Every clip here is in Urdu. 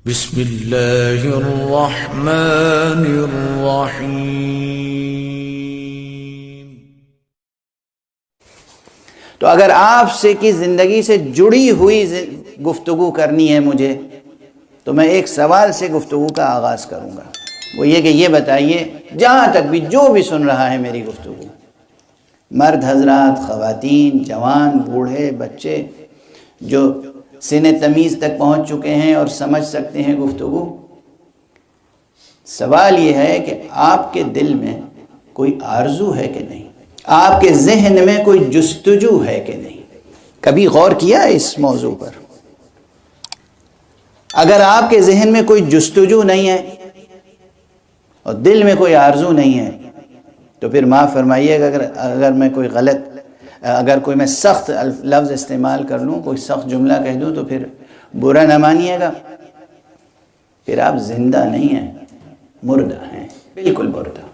بسم اللہ الرحمن الرحیم۔ تو اگر آپ سے کی زندگی سے جڑی ہوئی گفتگو کرنی ہے مجھے، تو میں ایک سوال سے گفتگو کا آغاز کروں گا، وہ یہ کہ یہ بتائیے، جہاں تک بھی جو بھی سن رہا ہے میری گفتگو، مرد حضرات، خواتین، جوان، بوڑھے، بچے، جو سن تمیز تک پہنچ چکے ہیں اور سمجھ سکتے ہیں گفتگو، سوال یہ ہے کہ آپ کے دل میں کوئی آرزو ہے کہ نہیں؟ آپ کے ذہن میں کوئی جستجو ہے کہ نہیں؟ کبھی غور کیا ہے اس موضوع پر؟ اگر آپ کے ذہن میں کوئی جستجو نہیں ہے اور دل میں کوئی آرزو نہیں ہے، تو پھر معاف فرمائیے گا اگر میں کوئی میں سخت لفظ استعمال کر لوں، کوئی سخت جملہ کہہ دوں، تو پھر برا نہ مانیے گا، پھر آپ زندہ نہیں ہیں، مردہ ہیں، بالکل مردہ۔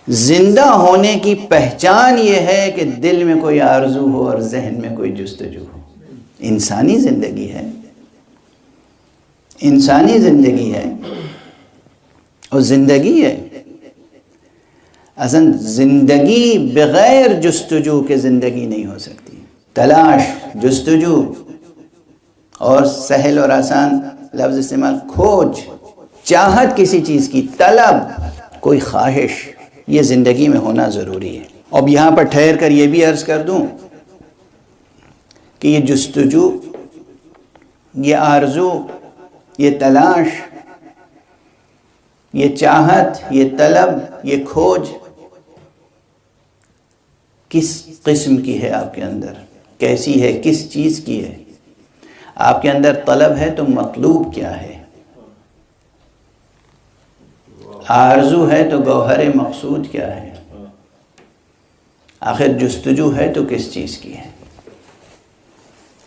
زندہ ہونے کی پہچان یہ ہے کہ دل میں کوئی آرزو ہو اور ذہن میں کوئی جستجو ہو۔ انسانی زندگی ہے، انسانی زندگی ہے، اور زندگی ہے۔ اصلا زندگی بغیر جستجو کے زندگی نہیں ہو سکتی۔ تلاش، جستجو، اور سہل اور آسان لفظ استعمال، کھوج، چاہت کسی چیز کی، طلب، کوئی خواہش، یہ زندگی میں ہونا ضروری ہے۔ اب یہاں پر ٹھہر کر یہ بھی عرض کر دوں کہ یہ جستجو، یہ آرزو، یہ تلاش، یہ چاہت، یہ طلب، یہ کھوج کس قسم کی ہے آپ کے اندر؟ کیسی ہے؟ کس چیز کی ہے؟ آپ کے اندر طلب ہے تو مطلوب کیا ہے؟ آرزو ہے تو گوہر مقصود کیا ہے؟ آخر جستجو ہے تو کس چیز کی ہے؟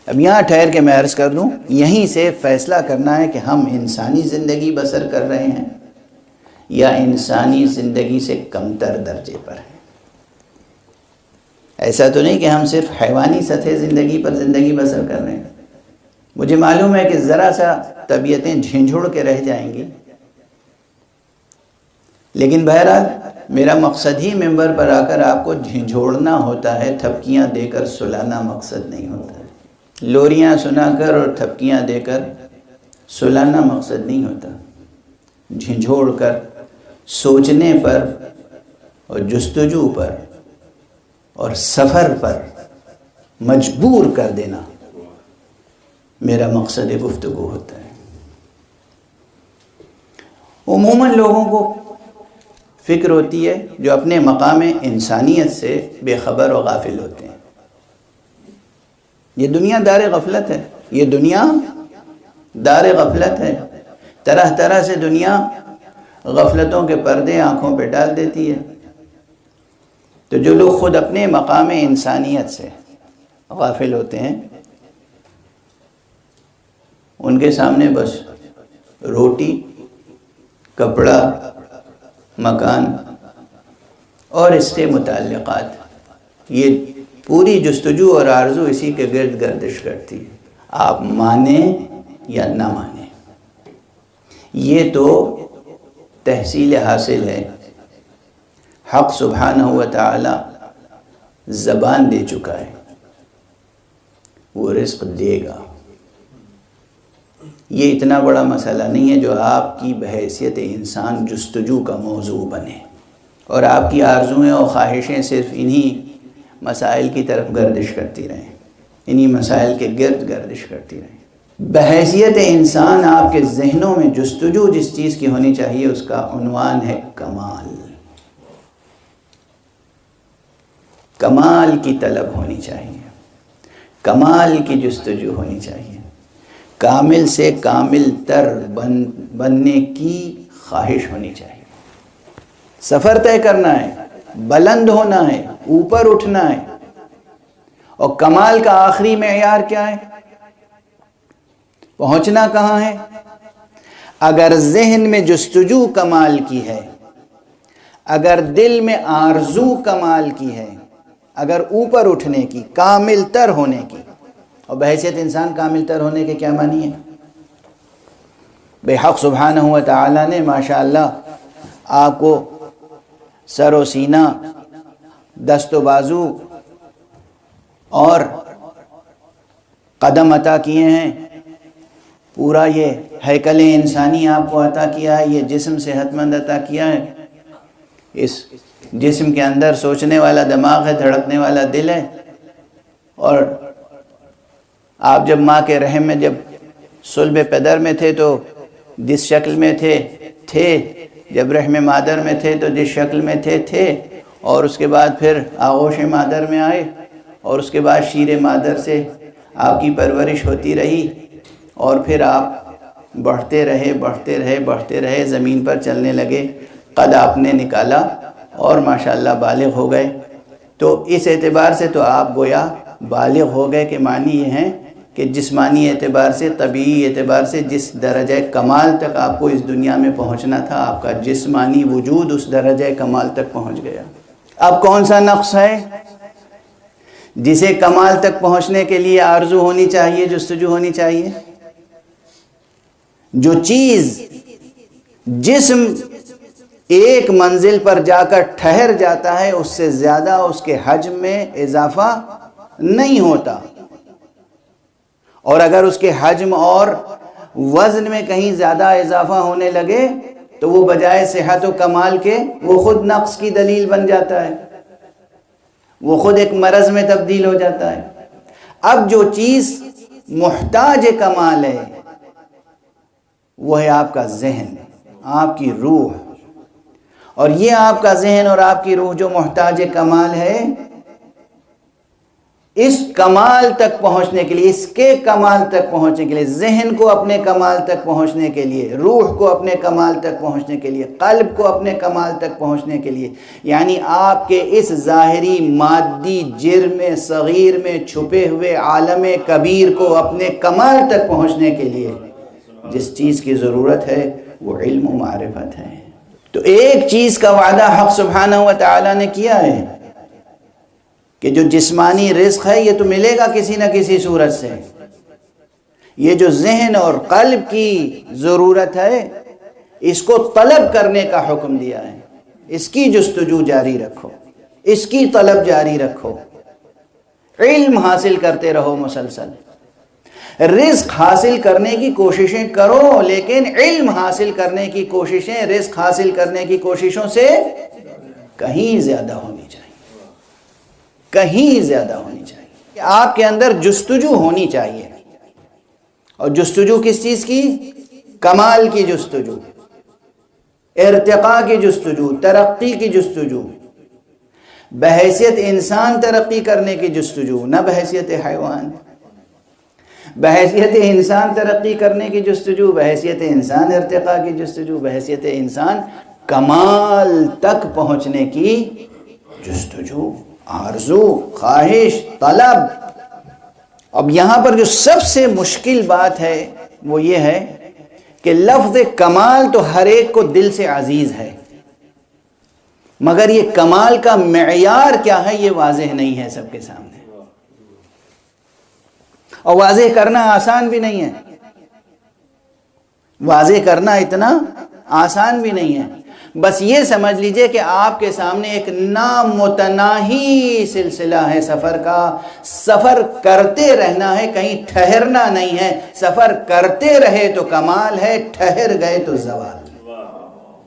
اب یہاں ٹھہر کے میں عرض کر دوں، یہیں سے فیصلہ کرنا ہے کہ ہم انسانی زندگی بسر کر رہے ہیں یا انسانی زندگی سے کمتر درجے پر ہیں۔ ایسا تو نہیں کہ ہم صرف حیوانی سطح زندگی پر زندگی بسر کر رہے ہیں۔ مجھے معلوم ہے کہ ذرا سا طبیعتیں جھنجھوڑ کے رہ جائیں گی، لیکن بہرحال میرا مقصد ہی ممبر پر آ کر آپ کو جھنجھوڑنا ہوتا ہے، تھپکیاں دے کر سلانا مقصد نہیں ہوتا ہے۔ لوریاں سنا کر اور تھپکیاں دے کر سلانا مقصد نہیں ہوتا۔ جھنجھوڑ کر، سوچنے پر اور جستجو پر اور سفر پر مجبور کر دینا میرا مقصد گفتگو ہوتا ہے۔ عموماً لوگوں کو فکر ہوتی ہے جو اپنے مقام انسانیت سے بے خبر و غافل ہوتے ہیں۔ یہ دنیا دار غفلت ہے، یہ دنیا دار غفلت ہے۔ طرح طرح سے دنیا غفلتوں کے پردے آنکھوں پہ ڈال دیتی ہے۔ تو جو لوگ خود اپنے مقام انسانیت سے غافل ہوتے ہیں، ان کے سامنے بس روٹی، کپڑا، مکان اور اس کے متعلقات، یہ پوری جستجو اور آرزو اسی کے گرد گردش کرتی ہے، آپ مانیں یا نہ مانیں۔ یہ تو تحصیل حاصل ہے، حق سبحانہ و تعالی زبان دے چکا ہے، وہ رزق دے گا۔ یہ اتنا بڑا مسئلہ نہیں ہے جو آپ کی بحیثیت انسان جستجو کا موضوع بنے اور آپ کی آرزویں اور خواہشیں صرف انہی مسائل کی طرف گردش کرتی رہیں، انہی مسائل کے گرد گردش کرتی رہیں۔ بحیثیت انسان آپ کے ذہنوں میں جستجو جس چیز کی ہونی چاہیے، اس کا عنوان ہے کمال۔ کمال کی طلب ہونی چاہیے، کمال کی جستجو ہونی چاہیے، کامل سے کامل تر بننے کی خواہش ہونی چاہیے۔ سفر طے کرنا ہے، بلند ہونا ہے، اوپر اٹھنا ہے، اور کمال کا آخری معیار کیا ہے؟ پہنچنا کہاں ہے؟ اگر ذہن میں جستجو کمال کی ہے، اگر دل میں آرزو کمال کی ہے، اگر اوپر اٹھنے کی، کامل تر ہونے کی، اور بحیثیت انسان کامل تر ہونے کے کیا معنی ہے؟ بے حق سبحانہ و تعالیٰ نے ماشاءاللہ آپ کو سر و سینہ، دست و بازو اور قدم عطا کیے ہیں، پورا یہ ہیکل انسانی آپ کو عطا کیا ہے، یہ جسم صحت مند عطا کیا ہے، اس جسم کے اندر سوچنے والا دماغ ہے، دھڑکنے والا دل ہے، اور آپ جب ماں کے رحم میں جب صلب پدر میں تھے تو جس شکل میں تھے، جب رحم مادر میں تھے تو جس شکل میں تھے، اور اس کے بعد پھر آغوش مادر میں آئے، اور اس کے بعد شیر مادر سے آپ کی پرورش ہوتی رہی، اور پھر آپ بڑھتے رہے، زمین پر چلنے لگے، قد آپ نے نکالا اور ماشاءاللہ بالغ ہو گئے۔ تو اس اعتبار سے تو آپ گویا بالغ ہو گئے کہ معنی یہ ہیں کہ جسمانی اعتبار سے، طبعی اعتبار سے جس درجہ کمال تک آپ کو اس دنیا میں پہنچنا تھا، آپ کا جسمانی وجود اس درجہ کمال تک پہنچ گیا۔ اب کون سا نقص ہے جسے کمال تک پہنچنے کے لیے آرزو ہونی چاہیے، جستجو ہونی چاہیے؟ جو چیز، جسم ایک منزل پر جا کر ٹھہر جاتا ہے، اس سے زیادہ اس کے حجم میں اضافہ نہیں ہوتا، اور اگر اس کے حجم اور وزن میں کہیں زیادہ اضافہ ہونے لگے تو وہ بجائے صحت و کمال کے وہ خود نقص کی دلیل بن جاتا ہے، وہ خود ایک مرض میں تبدیل ہو جاتا ہے۔ اب جو چیز محتاج کمال ہے وہ ہے آپ کا ذہن، آپ کی روح، اور یہ آپ کا ذہن اور آپ کی روح جو محتاج کمال ہے، اس کمال تک پہنچنے کے لیے، اس کے کمال تک پہنچنے کے لیے، ذہن کو اپنے کمال تک پہنچنے کے لیے، روح کو اپنے کمال تک پہنچنے کے لیے، قلب کو اپنے کمال تک پہنچنے کے لیے، یعنی آپ کے اس ظاہری مادی جرم صغیر میں چھپے ہوئے عالم کبیر کو اپنے کمال تک پہنچنے کے لیے جس چیز کی ضرورت ہے وہ علم و معرفت ہے۔ تو ایک چیز کا وعدہ حق سبحانہ و تعالیٰ نے کیا ہے کہ جو جسمانی رزق ہے یہ تو ملے گا کسی نہ کسی صورت سے، یہ جو ذہن اور قلب کی ضرورت ہے اس کو طلب کرنے کا حکم دیا ہے، اس کی جستجو جاری رکھو، اس کی طلب جاری رکھو، علم حاصل کرتے رہو، مسلسل رزق حاصل کرنے کی کوششیں کرو، لیکن علم حاصل کرنے کی کوششیں رزق حاصل کرنے کی کوششوں سے کہیں زیادہ ہونی چاہیے، کہیں زیادہ ہونی چاہیے۔ آپ کے اندر جستجو ہونی چاہیے، اور جستجو کس چیز کی؟ کمال کی جستجو، ارتقاء کی جستجو، ترقی کی جستجو، بحیثیت انسان ترقی کرنے کی جستجو، نہ بحیثیت حیوان۔ بحیثیت انسان ترقی کرنے کی جستجو، بحیثیت انسان ارتقاء کی جستجو، بحیثیت انسان کمال تک پہنچنے کی جستجو، آرزو، خواہش، طلب۔ اب یہاں پر جو سب سے مشکل بات ہے وہ یہ ہے کہ لفظ کمال تو ہر ایک کو دل سے عزیز ہے، مگر یہ کمال کا معیار کیا ہے یہ واضح نہیں ہے سب کے سامنے، اور واضح کرنا آسان بھی نہیں ہے، واضح کرنا اتنا آسان بھی نہیں ہے۔ بس یہ سمجھ لیجئے کہ آپ کے سامنے ایک نامتناہی سلسلہ ہے سفر کا، سفر کرتے رہنا ہے، کہیں ٹھہرنا نہیں ہے، سفر کرتے رہے تو کمال ہے، ٹھہر گئے تو زوال۔